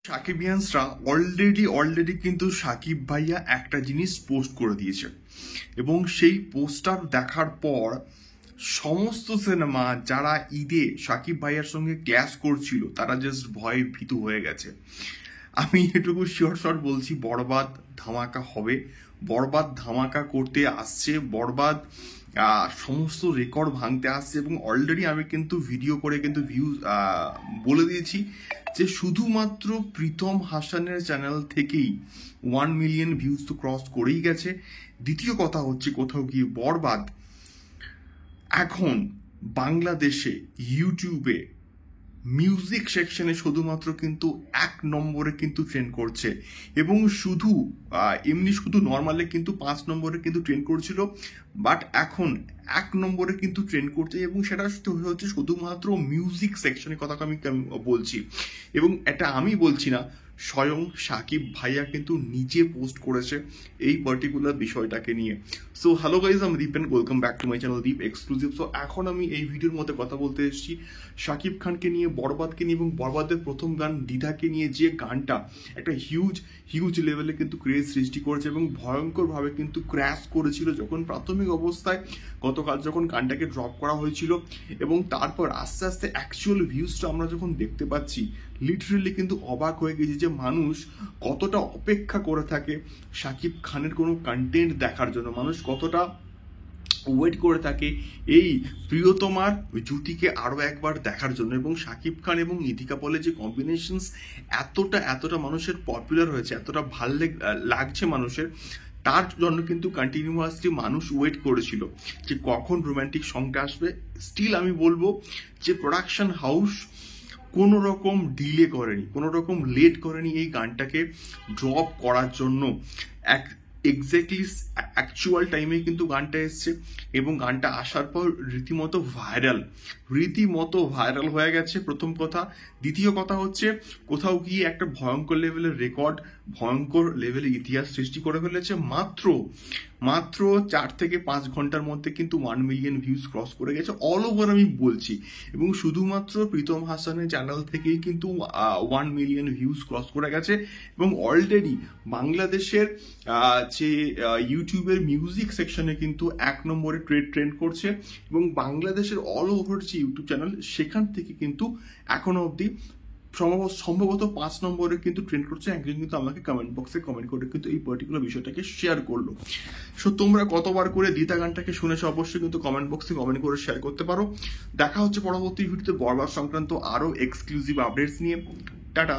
সাকিবিয়ানসরা already কিন্তু সাকিব ভাইয়া একটা জিনিস পোস্ট করে দিয়েছে এবং সেই পোস্টার দেখার পর সমস্ত সিনেমা যারা ঈদে সাকিব ভাইয়ার সঙ্গে ক্ল্যাশ করছিল তারা জাস্ট ভয়ে ভীতু হয়ে গেছে। আমি এটুকু শিওর শর্ট বলছি, বরবাদ ধামাকা হবে। বরবাদ ধামাকা করতে আসছে, বরবাদ সমস্ত রেকর্ড ভাঙতে আসছে এবং অলরেডি আমি কিন্তু ভিডিও করে কিন্তু ভিউজ বলে দিয়েছি যে শুধুমাত্র প্রীতম হাসানের চ্যানেল থেকেই 1 মিলিয়ন ভিউজ তো ক্রস করেই গেছে। দ্বিতীয় কথা হচ্ছে কোথাও গিয়ে বরবাদ এখন বাংলাদেশে ইউটিউবে মিউজিক সেকশনে শুধুমাত্র কিন্তু 1 নম্বরে কিন্তু ট্রেন্ড করছে এবং শুধু নর্মালে কিন্তু 5 নম্বরে কিন্তু ট্রেন্ড করছিল, বাট এখন 1 নম্বরে কিন্তু ট্রেন্ড করছে এবং সেটা হচ্ছে শুধুমাত্র মিউজিক সেকশনের কথা আমি বলছি। এবং এটা আমি বলছি না, স্বয়ং সাকিব ভাইয়া কিন্তু নিজে পোস্ট করেছে এই পার্টিকুলার বিষয়টাকে নিয়ে। সো হ্যালো গাইজ, আমি Deep and welcome back to my channel Deep exclusive. So এখন আমি এই ভিডিওর মধ্যে কথা বলতে এসেছি সাকিব খানকে নিয়ে, বরবাদকে নিয়ে এবং বরবাদের প্রথম গান দ্বিধাকে নিয়ে, যে গানটা একটা হিউজ লেভেলে কিন্তু ক্রেজ সৃষ্টি করেছে এবং ভয়ঙ্করভাবে কিন্তু ক্র্যাশ করেছিল যখন প্রাথমিক অবস্থায় গতকাল যখন গানটাকে ড্রপ করা হয়েছিল এবং তারপর আস্তে আস্তে অ্যাকচুয়াল ভিউজটা আমরা যখন দেখতে পাচ্ছি, লিটারেলি কিন্তু অবাক হয়ে গেছি যে মানুষ কতটা অপেক্ষা করে থাকে সাকিব খানের কোনো কন্টেন্ট দেখার জন্য, মানুষ কতটা ওয়েট করে থাকে এই প্রিয়তমার জুটিকে আরো একবার দেখার জন্য। এবং সাকিব খান এবং ইথিকা পলের যে কম্বিনেশনস এতটা মানুষের পপুলার হয়েছে, এতটা ভাল লাগছে মানুষের, তার জন্য কিন্তু কন্টিনিউয়াসলি মানুষ ওয়েট করেছিল যে কখন রোম্যান্টিক সংটা আসবে। স্টিল আমি বলবো যে প্রোডাকশন হাউস কোনো রকম ডিলে করেনি, কোনো রকম লেট করেনি এই গানটাকে ড্রপ করার জন্য। এক্স্যাক্টলি অ্যাকচুয়াল টাইমে কিন্তু গানটা এসছে এবং গানটা আসার পর রীতিমতো ভাইরাল হয়ে গেছে, প্রথম কথা। দ্বিতীয় কথা হচ্ছে কোথাও গিয়ে একটা ভয়ঙ্কর লেভেলের রেকর্ড, ভয়ঙ্কর লেভেলের ইতিহাস সৃষ্টি করে ফেলেছে। মাত্র 4 থেকে 5 ঘন্টার মধ্যে কিন্তু 1 মিলিয়ন ভিউজ ক্রস করে গেছে অল ওভার আমি বলছি। এবং শুধুমাত্র প্রীতম হাসানের চ্যানেল থেকেই কিন্তু 1 মিলিয়ন ভিউজ ক্রস করে গেছে এবং অলরেডি বাংলাদেশের যে ইউটিউবের মিউজিক সেকশনে কিন্তু 1 নম্বরে ট্রেন্ড করছে এবং বাংলাদেশের অল ওভার যে ইউটিউব চ্যানেল সেখান থেকে কিন্তু এখনো অবধি সম্ভবত 5 নম্বরে কিন্তু ট্রেন্ড করছে। একজন কিন্তু আমাকে কমেন্ট বক্সে কমেন্ট করে কিন্তু এই পার্টিকুলার বিষয়টাকে শেয়ার করলো। সো তোমরা কতবার করে দ্বিধা গানটাকে শুনেছো অবশ্যই কিন্তু কমেন্ট বক্সে কমেন্ট করে শেয়ার করতে পারো। দেখা হচ্ছে পরবর্তী ভিডিওতে বরবাদ সংক্রান্ত আরো এক্সক্লুসিভ আপডেটস নিয়ে। টাটা।